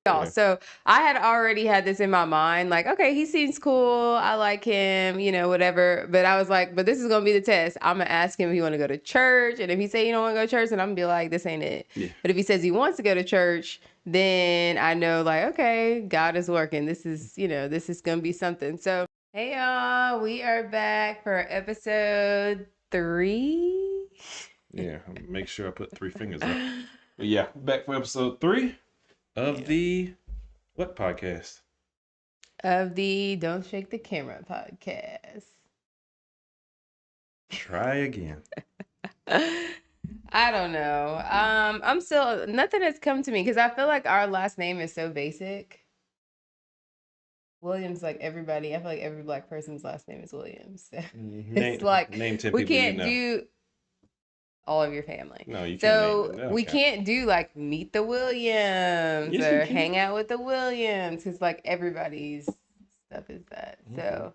y'all. So I had already had this in my mind, like, okay, he seems cool. I like him, whatever. But I was like, but this is gonna be the test. I'm gonna ask him if he want to go to church, and if he say he don't want to go to church, then I'm gonna be like, this ain't it. Yeah. But if he says he wants to go to church, then I know, like, okay, God is working. This is, this is gonna be something. So hey y'all, we are back for episode 3. Yeah, make sure I put 3 fingers up. But yeah, back for episode 3 of the what podcast? Of the Don't Shake the Camera podcast. Try again. I don't know. I'm still, nothing has come to me because I feel like our last name is so basic. Williams, like everybody, I feel like every Black person's last name is Williams. So it's like name 10 we people can't do all of your family. No, you can't. So name we can't do like meet the Williams or hang out with the Williams because like everybody's stuff is that. So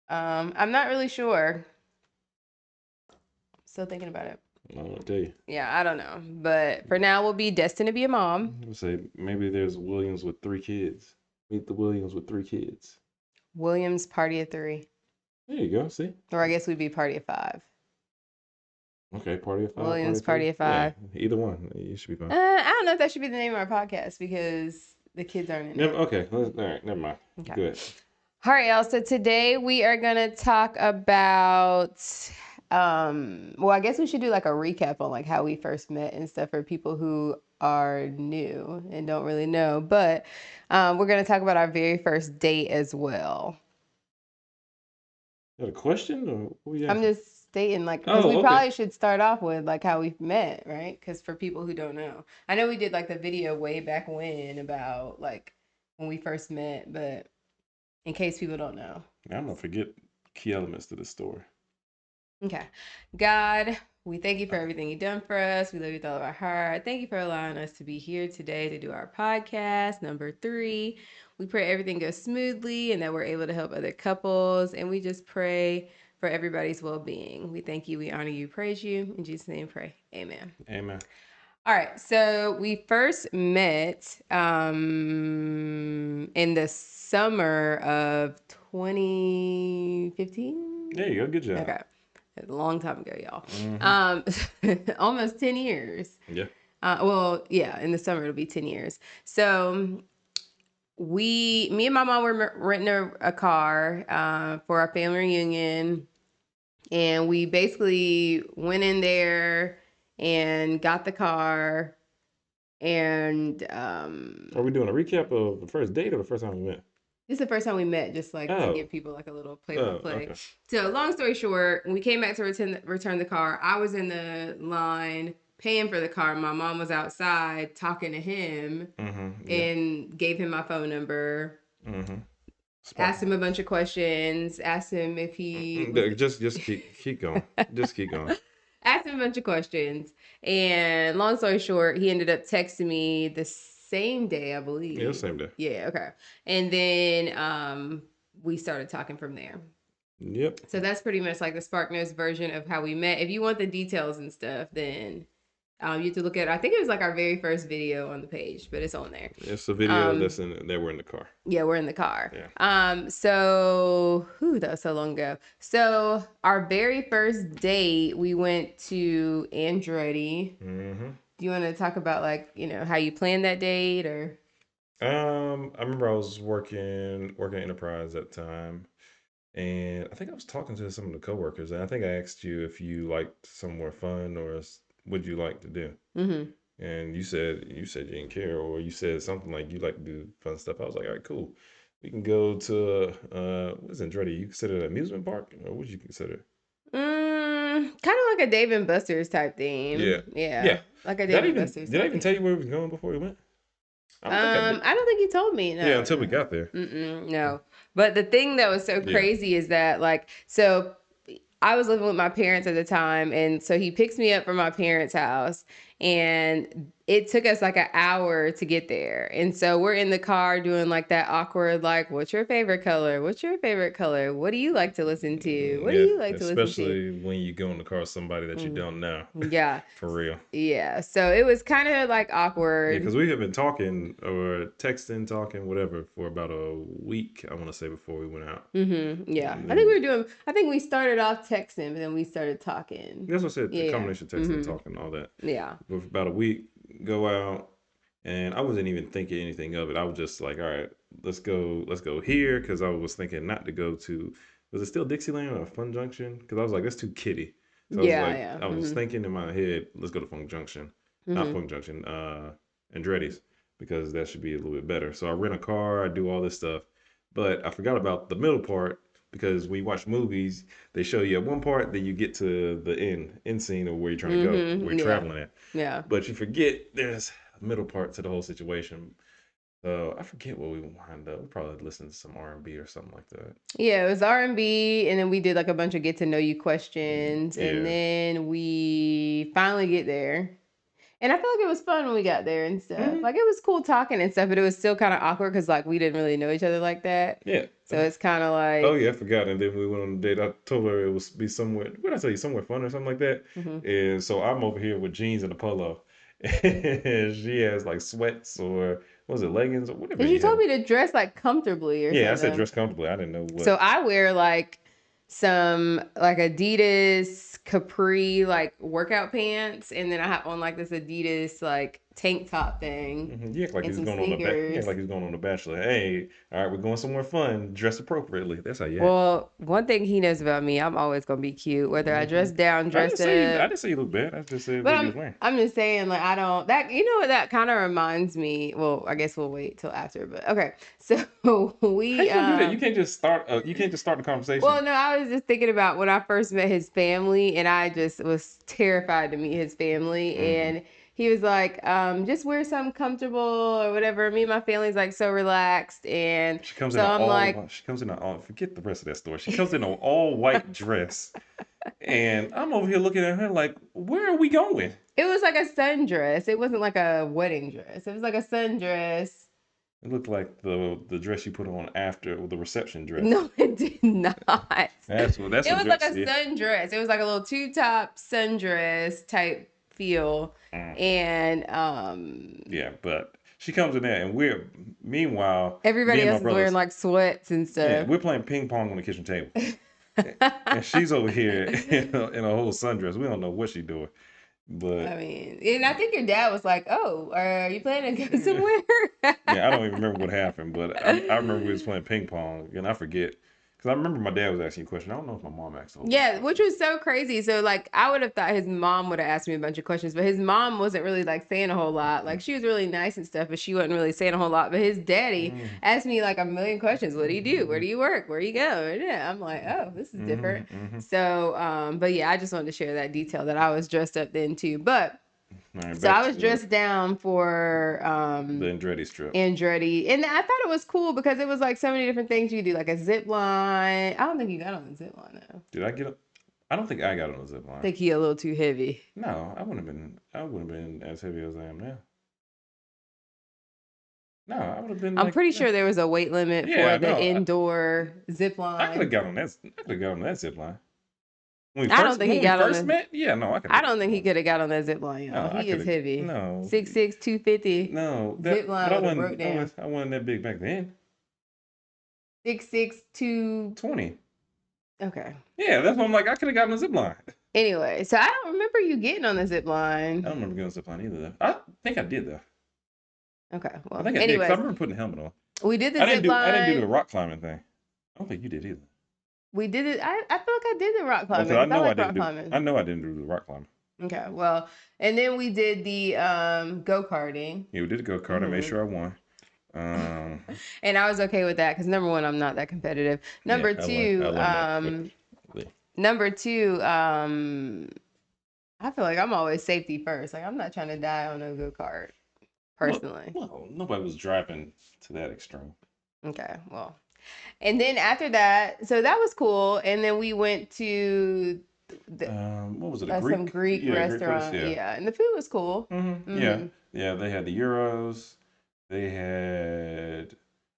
I'm not really sure. Still thinking about it. I'll tell you. Yeah, I don't know. But for now, we'll be destined to be a mom. I'll say maybe there's Williams with 3 kids. Meet the Williams with 3 kids. Williams party of 3. There you go. See? Or I guess we'd be party of 5. Okay, party of 5. Williams party of 5. Yeah, either one. You should be fine. I don't know if that should be the name of our podcast because the kids aren't in it. Okay, all right, never mind. Okay. Good. All right, y'all. So today we are gonna talk about. Well, I guess we should do like a recap on like how we first met and stuff for people who are new and don't really know. But we're gonna talk about our very first date as well. You got a question, or I'm just stating like because we probably should start off with like how we met, right? Because for people who don't know, I know we did like the video way back when about like when we first met, but in case people don't know, I'm gonna forget key elements to the story. Okay. God, we thank you for everything you've done for us. We love you with all of our heart. Thank you for allowing us to be here today to do our podcast, number 3. We pray everything goes smoothly and that we're able to help other couples. And we just pray for everybody's well-being. We thank you. We honor you. Praise you. In Jesus' name, pray. Amen. Amen. All right. So we first met in the summer of 2015. There you go. Good job. Okay. A long time ago, y'all. Mm-hmm. Almost 10 years. Yeah. Well, yeah, in the summer it'll be 10 years. So me and my mom were renting a car for our family reunion. And we basically went in there and got the car. And are we doing a recap of the first date or the first time we met? This is the first time we met, just like to give people like a little play-by-play. Okay. So long story short, when we came back to return the car, I was in the line paying for the car. My mom was outside talking to him and gave him my phone number. Asked him a bunch of questions. Asked him if he just keep going. Just keep going. Asked him a bunch of questions, and long story short, he ended up texting me the same day, I believe. Yeah, same day. Yeah, okay. And then we started talking from there. Yep. So that's pretty much like the SparkNotes version of how we met. If you want the details and stuff, then you have to look at, I think it was like our very first video on the page, but it's on there. It's a video that we're in the car. Yeah, we're in the car. Yeah. So that was so long ago. So our very first date, we went to Andretti. Do you want to talk about like, how you planned that date or? I remember I was working at Enterprise at the time, and I think I was talking to some of the coworkers, and I think I asked you if you liked somewhere fun or what you like to do. And you said you didn't care, or you said something like you like to do fun stuff. I was like, all right, cool. We can go to what's Andretti? You consider it an amusement park, or what would you consider? Kind of like a Dave and Buster's type theme. Yeah. Like a Dave and Buster's. Did I even tell you where we was going before we went? I don't think you told me. No. Yeah, until we got there. No. But the thing that was so crazy is that so I was living with my parents at the time, and so he picks me up from my parents' house, and it took us like an hour to get there. And so we're in the car doing like that awkward, like, what's your favorite color? What's your favorite color? What do you like to listen to? What do Yeah, you like to listen to? especially when you go in the car with somebody that you Mm, don't know. yeah. For real. Yeah. So it was kind of like Yeah, awkward. because we have been talking or texting, talking, whatever, for about a week, I want to say, before we went out. Yeah. And I think then, I think we started off texting, but then we started talking. that's what I said, the Yeah. combination of texting, talking, all that. Yeah. For about a week, go out, and I wasn't even thinking anything of it. I was just like, all right, let's go here, because I was thinking not to go to, was it still Dixieland or Fun Junction? Because I was like, that's too kiddie. So I was Yeah. like, Yeah. I was thinking in my head, let's go to Funk Junction, not Funk Junction, Andretti's, because that should be a little bit better. So I rent a car, I do all this stuff, but I forgot about the middle part, because when you watch movies, they show you at one part, then you get to the end scene of where you're trying to go, where you're Yeah. traveling at. Yeah. But you forget there's a middle part to the whole situation. So I forget what we wind up. We probably listened to some R&B or something like that. Yeah, it was R&B, and then we did like a bunch of get to know you questions, and Yeah. then we finally get there. And I feel like it was fun when we got there and stuff. Like it was cool talking and stuff, but it was still kind of awkward because like we didn't really know each other like that. Yeah. So it's kind of Oh like, yeah, I forgot. And then we went on a date. I told her it was be somewhere. What did I tell you? Somewhere fun or something like that. And so I'm over here with jeans and a polo, and she has like sweats or what was it, leggings or whatever because you you told have. me to dress like comfortably or Yeah, I said something. dress comfortably. I didn't know So what. I wear like some like Adidas capri like workout pants, and then I have on like this Adidas like tank top thing You act like and he's some going on a ba- You act sneakers. like he's going on a bachelor. Hey, all right, we're going somewhere fun. Dress appropriately. That's how you act. Well, one thing he knows about me, I'm always gonna be cute, whether I Hmm dress down, I didn't dress say you. I up. didn't say you look bad. I just said But what you was wearing. I'm just saying, like, I don't that you know what that kind of reminds me. Well, I guess we'll wait till after, but okay. So How we you gonna do that? You can't just start. You can't just start the conversation. well, no, I was just thinking about when I first met his family, and I just was terrified to meet his family. Hmm And he was like, just wear something comfortable or whatever. Me and my family's like so relaxed. And She comes in so an I'm all. like, She comes in an all. Forget the rest of that story. She comes in an all white dress, and I'm over here looking at her like, where are we going? it was like a sundress. It wasn't like a wedding dress. It was like a sundress. It looked like the dress you put on after the reception dress. No, it did not. That's It what was like dress. a Yeah. sundress. It was like a little two-top sundress type feel. Mm, And yeah, but she comes in there, and we're meanwhile me everybody and my else is wearing brothers. like sweats and Yeah, stuff. we're playing ping pong on the kitchen table, and she's over here in a whole sundress. We don't know what she's doing, I but mean, and I think your dad was like, "Oh, are you planning to go yeah, somewhere?" yeah, I don't even remember what happened, but I remember we was playing ping pong, and I forget because I remember my dad was asking you a question. I don't know if my mom asked a whole bunch of Yeah, which questions. was so crazy. So like I would have thought his mom would have asked me a bunch of questions, but his mom wasn't really like saying a whole lot. Like she was really nice and stuff, but she wasn't really saying a whole lot. But his daddy Mm, asked me like a million questions. What do you do? Where do you work? Where do you go? Yeah, I'm like, oh, this is different. mm-hmm. So, but yeah, I just wanted to share that detail that I was dressed up then too. But All right, so back I was to dressed down for the Andretti strip. Andretti. And I thought it was cool because it was like so many different things you could do, like a zip line. I don't think you got on the zip line though. Did I get up? I don't think I got on the zip I line. think he a little too heavy. No, I wouldn't have been. I wouldn't have been as heavy as I am now. No, I would have been I'm like, pretty sure there was a weight limit for yeah, the no, indoor zip I could have line. got on that. I could have got on that zip line I don't think he when we got on first the met. Yeah, no, I could I have. don't think he No, could have got on that zip line, no, y'all. I He could is have. heavy. No, 6'6", 250. no, Zip but line I would have broke wasn't. down. I wasn't that big back then. 6'6", 2. 20. Okay. Yeah, that's why I'm like, I could have gotten a zip line. Anyway, so I don't remember you getting on the zip I don't line. remember getting a zip line either. Though I think I did though. Okay. I Well, think I did because I anyways, remember putting a helmet on. we did the zip I didn't do the line. rock climbing thing. I don't think you did either. We did it. I feel like I did the rock Well, climbing because I because I know I like didn't rock do. I climbing. know I didn't do the rock climbing. Okay. Well, and then we did the go-karting. Yeah, we did the go kart. I made sure I won. Um, And I was okay with that because number one, I'm not that competitive. yeah, Number I two, learned that quickly. number two, I feel like I'm always safety first. Like I'm not trying to die on a go-kart personally. Well, nobody was driving to that extreme. Okay, well. And then after that, so that was cool. And then we went to the, What was it? A some Greek? Greek Yeah, a Greek place. restaurant. Yeah. Yeah, and the food was cool. Yeah. Mm-hmm. Yeah. They had the euros. They had.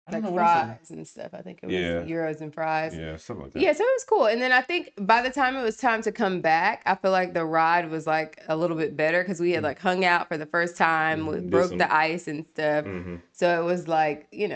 I don't Like know what else they had. fries and stuff. I think it was Yeah. euros and fries. Yeah. Something like that. Yeah, so it was cool. And then I think by the time it was time to come back, I feel like the ride was like a little bit better because we had like hung out for the first time, we Did broke some. the ice and stuff. Mm-hmm. So it was like, it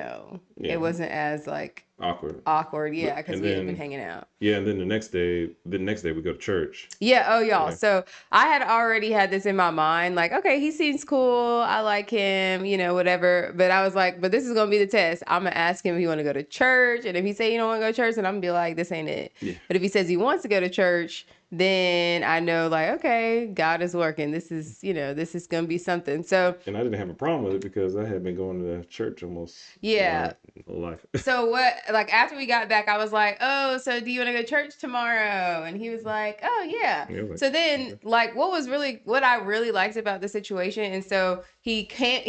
Yeah. wasn't as like Awkward. awkward. Yeah, But because and we had been then hanging out. yeah, and then the next day we go to church. Yeah. Oh, y'all. Yeah. So I had already had this in my mind, like, okay, he seems cool. I like him, whatever. But I was like, but this is gonna be the test. I'm gonna ask him if he want to go to church, and if he say he don't want to go to church, then I'm gonna be like, this ain't it. Yeah. But if he says he wants to go to church, then I know, like, okay, God is working. This is gonna be something. So And I didn't have a problem with it because I had been going to church almost yeah. my whole life. So what, like after we got back, I was like, oh, so do you want to go to church tomorrow? And he was like, oh yeah. Yeah, like, So then okay. like what I really liked about the situation, and so he came,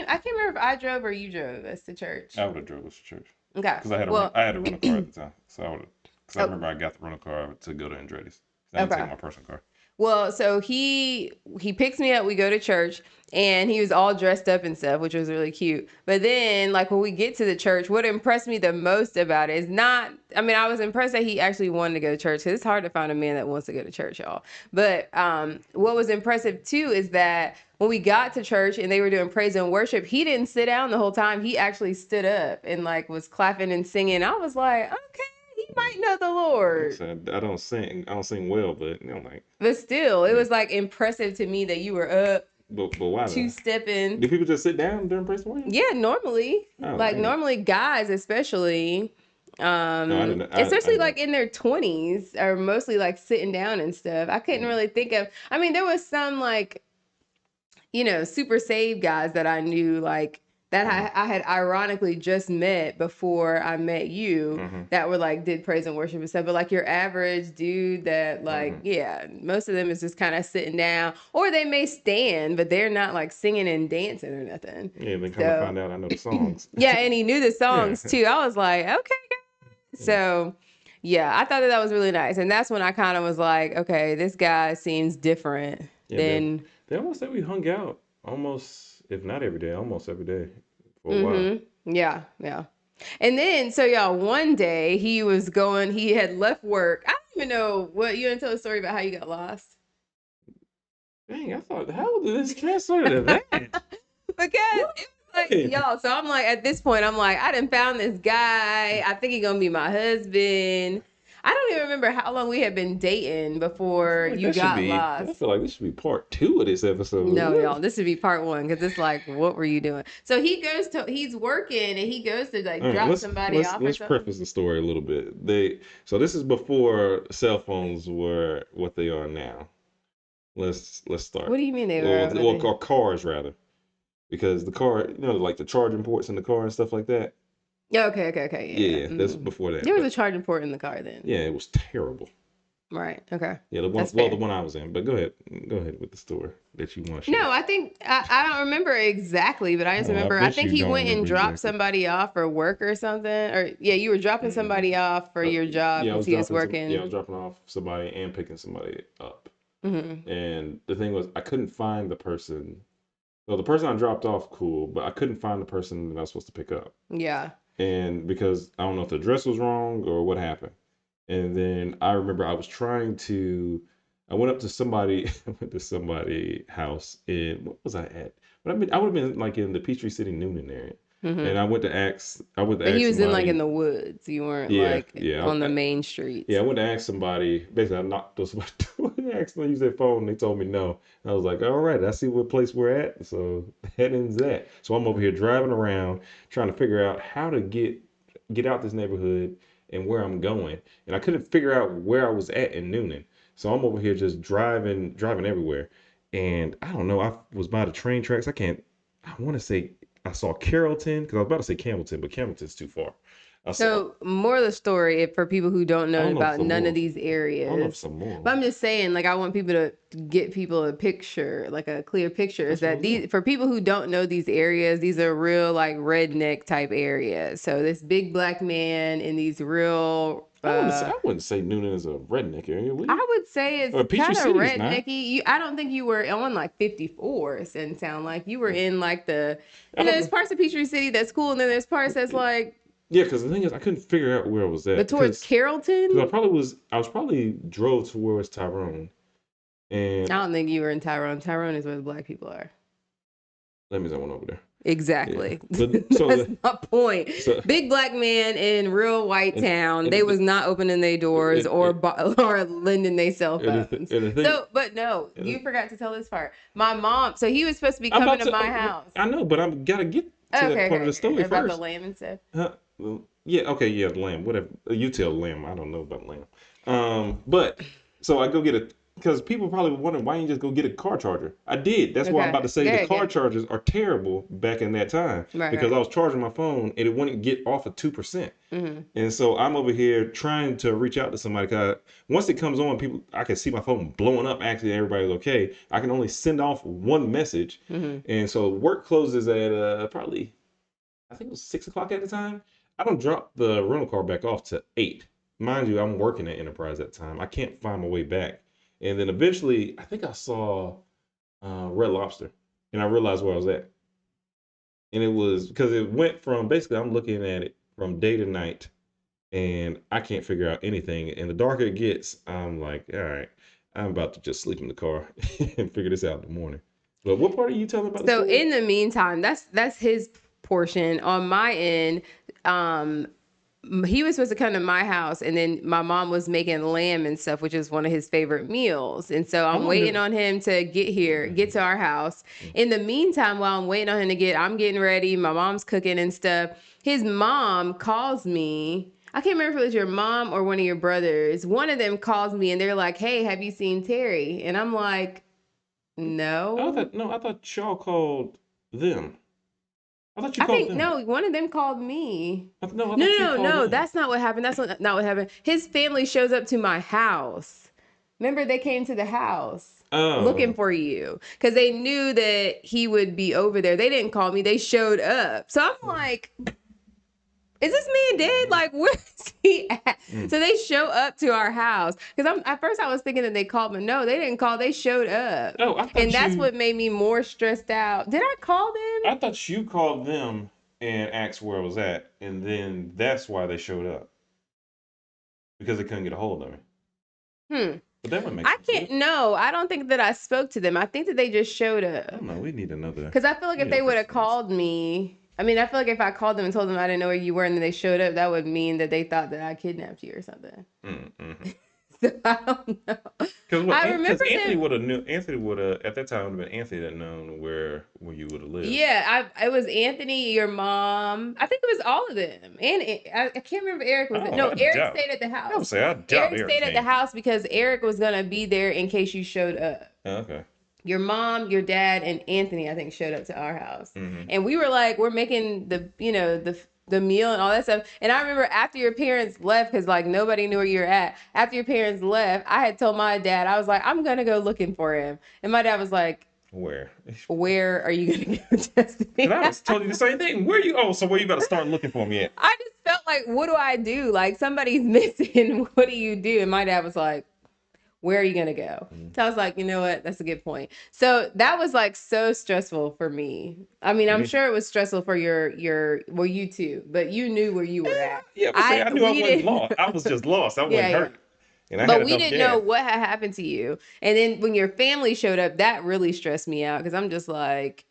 I can't remember if I drove or you drove us to church. I would have drove us to church Okay. because I had Well, a rental car at the time, so I would have. Because I oh, remember I got the rental car to go to Andretti's. I didn't take okay. my personal car. Well, so he picks me up, we go to church, and he was all dressed up and stuff, which was really cute. But then like when we get to the church, what impressed me the most about it is not, I mean, I was impressed that he actually wanted to go to church, because it's hard to find a man that wants to go to church, y'all. But what was impressive too is that when we got to church and they were doing praise and worship, he didn't sit down the whole time. He actually stood up and like was clapping and singing. I was like, okay, he might know the Like I Lord. said, I don't sing. I don't sing well, but like, But still, it yeah. was like impressive to me that you were up But why two though? stepping. Do people just sit down during praise and worship? Yeah, normally, Oh, like man. normally guys, especially, No, I didn't. I especially didn't know. like in their 20s, are mostly like sitting down and stuff. I couldn't Mm. really think of. I mean, there was some like super saved guys that I knew, like that Mm-hmm. I had ironically just met before I met you, Mm-hmm. that were like did praise and worship and stuff. But like your average dude that like, Mm-hmm. yeah, most of them is just kind of sitting down, or they may stand, but they're not like singing and dancing or nothing. Yeah, then come to So find out, I know the songs. yeah, and he knew the Yeah. songs too. I was like, okay. Yeah. So yeah, I thought that was really nice. And that's when I kind of was like, okay, this guy seems different Yeah, than. they almost said we hung out almost, if not every day, almost every day for a while. Mm-hmm. Yeah, yeah. And then, so y'all, one day he had left work. I don't even know what, you want to tell a story about how you got lost? Dang, I thought, how did this transfer to that? Because it was like, Why? y'all, so I'm like, at this point, I'm like, I done found this guy. I think he gonna be my husband. I don't even remember how long we had been dating I feel before like you that should got be. I lost. feel like this should be part 2 of this episode. No, What? y'all, this would be part one, because it's like, what were you doing? So he's working and he goes to like All right, drop let's somebody let's off or let's something. preface the story a little bit. So this is before cell phones were what they are now. Let's What start. do you mean they were Well, over there? cars rather, because the car, like the charging ports in the car and stuff like that. Yeah, okay, yeah. Yeah, that's before that. There was a But charging port in the car then. yeah, it was terrible. Right. Okay. Yeah, the one, That's well, the fair. one I was in. But go ahead with the story that you want to share. No, I think I don't remember exactly, but I just Oh, I remember I bet think you he don't went and remember dropped exactly. somebody off for work or something. Or yeah, you were dropping somebody Mm, off for your job yeah, because he was I working. was dropping off somebody and picking somebody up. Hmm. And the thing was, I couldn't find the person. Well, the person I dropped off, cool, but I couldn't find the person that I was supposed to pick up. Yeah. And because I don't know if the address was wrong or what happened. And then I remember I went up to somebody, I went to somebody house in, what was I at? But I would have been like in the Peachtree City, Newnan area. Hmm. And I went to But he ask was in like in somebody, the woods. You weren't yeah, like yeah, on the main yeah, streets. I went to ask somebody. Basically, I knocked on somebody's door and asked them to use their phone. And they told me no. And I was like, all right, I see what place we're at. So that ends that. So I'm over here driving around trying to figure out how to get out this neighborhood and where I'm going. And I couldn't figure out where I was at in Noonan. So I'm over here just driving everywhere. And I don't know. I was by the train tracks. I want to say I saw Carrollton because I was about to say Campbellton, but Campbellton's too far. I saw, So, more of the story, if for people who don't I know don't know if about some none of more. these I don't know if areas, some more. but I'm just saying, like, I want people to get people a picture, like a clear picture, is That's what I that was doing. for people who don't know these areas, these are real, like, redneck type areas. So, this big black man in these real Uh, I wouldn't say Noonan is a redneck area, would you? I would say it's Or Peachtree kind of City is not. rednecky. I don't think you were on like 54s and sound like you were in like I don't there's know. parts of Peachtree City that's cool, and then there's parts that's like, Yeah, because the thing is, I couldn't figure out where I was but at towards because Carrollton, I was probably drove towards Tyrone, I and don't think you were in Tyrone. Tyrone is where the black people are. that means I went over there. Yeah, Exactly. but That's my point. so Big black man in real white and town. They and was not opening their doors and, or and, or lending their cell phones. and the thing, So, but no, and you forgot to tell this part. My mom. So he was supposed to be I'm coming about to to. my house. I know, but I'm gotta get to that Okay, part of the okay, story okay. About the first. lamb and stuff. Huh? Well, yeah, okay, yeah, lamb, whatever. You tell lamb. I don't know about lamb. But so I go get a because people probably were wondering why you just go get a car charger. I did. That's why I'm about Okay, to say go the ahead, go car ahead. chargers are terrible back in that time Right, because right. I was charging my phone and it wouldn't get off of 2%. Mm-hmm. And so I'm over here trying to reach out to somebody because once it comes on, people I can see my phone blowing up. Actually, everybody's okay. I can only send off one message, Mm-hmm. and so work closes at probably I think it was 6 o'clock at the time. I don't drop the rental car back off to 8. Mind you, I'm working at Enterprise at the time. I can't find my way back. And then eventually, I think I saw Red Lobster, and I realized where I was at. And it was because it went from basically I'm looking at it from day to night, and I can't figure out anything. And the darker it gets, I'm like, all right, I'm about to just sleep in the car and figure this out in the morning. But what part are you telling about the So story? in the meantime, that's his portion. On my end, um, he was supposed to come to my house, and then my mom was making lamb and stuff, which is one of his favorite meals. And so How I'm long waiting did? on him to get here, get to our house. In the meantime, while I'm waiting on him to I'm getting ready. My mom's cooking and stuff. His mom calls me. I can't remember if it was your mom or one of your brothers. One of them calls me and they're like, "Hey, have you seen Terry?" And I'm like, I "No." thought no, I thought y'all called them. I thought you I called think them. no, one of them called me. No, I No, thought you no, no, called no. them. That's not what happened. That's not what happened. His family shows up to my house. Remember, they came to the house looking Oh, for you because they knew that he would be over there. They didn't call me. They showed up. So I'm like, is this man dead? Like, where is he at? mm. So they show up to our house because I'm at first I was thinking that they called, but no, they didn't call. They showed up, Oh, and that's what made me more stressed out. Did I call them? I thought you called them and asked where I was at, and then that's why they showed up because they couldn't get a hold of me. Hmm. But that would make I sense, would can't. it? No, I don't think that I spoke to them. I think that they just showed I up. don't know. We need another. Because I feel like We if need a they would face have to face. called me, I mean, I feel like if I called them and told them I didn't know where you were and then they showed up, that would mean that they thought that I kidnapped you or something. Mm-hmm. So I don't know. Because what? I Because remember Anthony them. would have knew. Anthony would have at that time would have been Anthony that known where you would have lived. Yeah, it was Anthony, your mom. I think it was all of them, and I can't remember Eric was. Oh, No, I Eric doubt. stayed at the I would house. say I doubt Eric Eric stayed at the came. house because Eric was gonna be there in case you showed up. Oh, okay. Your mom, your dad, and Anthony, I think, showed up to our house, Mm-hmm. and we were like, we're making the meal and all that stuff. And I remember after your parents left, because like nobody knew where you were at. After your parents left, I had told my dad, I was like, I'm gonna go looking for him, and my dad was like, Where? where are you gonna go, Because Destiny? I was told you the same thing. Where you? Oh, so where you about to start looking for me at? I just felt like, what do I do? Like somebody's missing. What do you do? And my dad was like, where are you gonna go? Mm-hmm. So I was like, you know what? That's a good point. So that was like so stressful for me. I mean, I'm Me? sure it was stressful for well, you too, but you knew where you were at. Yeah, but say I knew I We wasn't didn't. lost. I was just lost. I Yeah, wasn't yeah. hurt, and I had But we enough didn't know gas. what had happened to you. And then when your family showed up, that really stressed me out because I'm just like,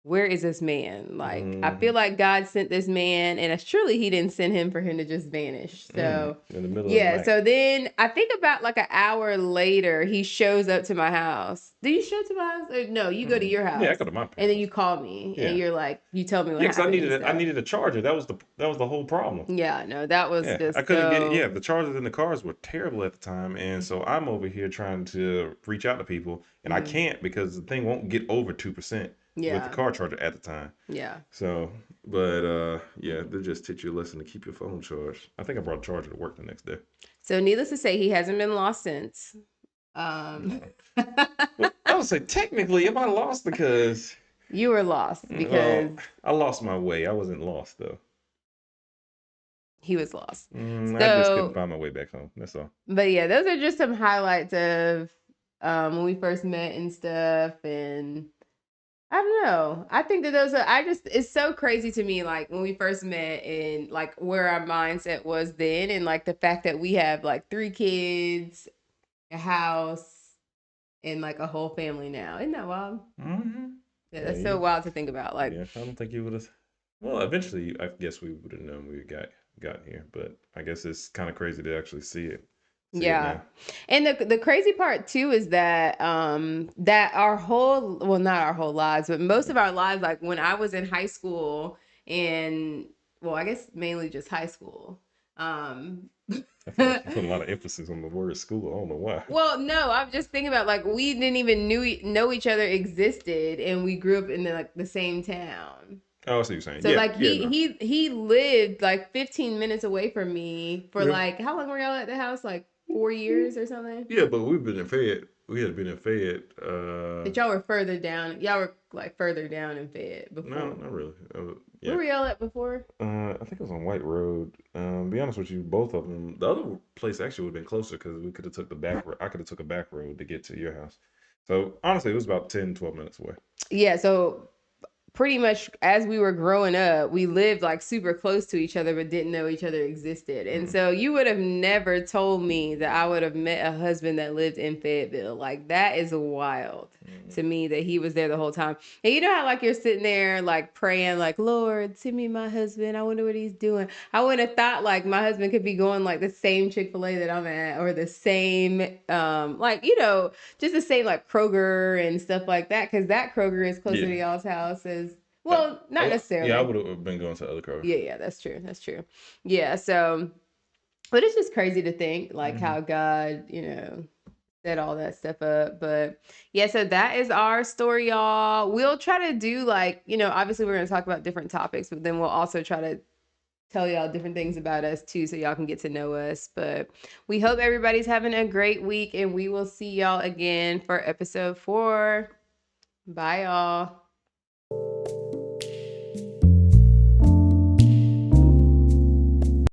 where is this man? Like, I Mm-hmm. feel like God sent this man, and it's truly He didn't send him for him to just vanish. So, In the middle of the yeah. night. So then I think about like an hour later, he shows up to my house. Do you show up to my house? Or no, you go to Mm-hmm. your Yeah, I house, go to my and then parents. you call me, and Yeah, you're like, you tell me what yeah, because happened and I stuff. needed a charger. That was the whole problem. Yeah, no, that was Yeah, I just couldn't get it. so. Yeah, the chargers in the cars were terrible at the time, and so I'm over here trying to reach out to people, and I Mhm. can't because the thing won't get over 2% with the Yeah, car charger at the time. yeah. So, but yeah, they just teach you a lesson to keep your phone charged. I think I brought a charger to work the next day. So needless to say, he hasn't been lost since. No. Um, Well, I would say technically, am I lost because you were lost because well, I lost my way. I wasn't lost though. he was lost. I just couldn't So, find my way back home. That's all. but yeah, those are just some highlights of when we first met and stuff. And I don't know. I think that those are, I just, it's so crazy to me, like when we first met and like where our mindset was then, and like the fact that we have like 3 kids, a house, and like a whole family now. Isn't that wild? Mm-hmm. Yeah, Yeah, that's so you. wild to think about. Like, Yeah, I don't think you would have. Well, eventually, I guess we would have known we got here, but I guess it's kind of crazy to actually see it yeah. now. And the crazy part too is that that our whole, well, not our whole lives, but most of our lives, like when I was in high school, and well, I guess mainly just high school. Um I feel like you put a lot of emphasis on the word school. I don't know why. well, no, I'm just thinking about like we didn't even know each other existed, and we grew up in like the same town. Oh, I see what you're saying. So Yeah, like yeah, he no, he he lived like 15 minutes away from me for yeah, like, how long were y'all at the house? Like 4 years or something? yeah. But we've been in Fayette. We had been in Fayette. But y'all were further down. Y'all were like further down in Fayette No, before. not really. Where Yeah. were y'all at before? I think it was on White Road. Be honest with you, both of them. The other place actually would have been closer because we could have took the back. I could have took a back road to get to your house. So honestly, it was about 10, 12 minutes away. Yeah, so pretty much as we were growing up, we lived like super close to each other, but didn't know each other existed. And Mm, so you would have never told me that I would have met a husband that lived in Fayetteville. Like that is wild mm. to me that he was there the whole time. And you know how like you're sitting there like praying, like, Lord, send me my husband. I wonder what he's doing. I wouldn't have thought like my husband could be going like the same Chick-fil-A that I'm at, or the same like, just the same like Kroger and stuff like that, because that Kroger is closer Yeah. to y'all's house as well, not Yeah, I necessarily. would have been going to other Kroger. Yeah, that's true. That's true. Yeah, so but it's just crazy to think like Hmm. how God, set all that stuff up. But yeah, so that is our story, y'all. We'll try to do like, obviously we're gonna talk about different topics, but then we'll also try to tell y'all different things about us too, so y'all can get to know us. But we hope everybody's having a great week, and we will see y'all again for episode 4. Bye, y'all.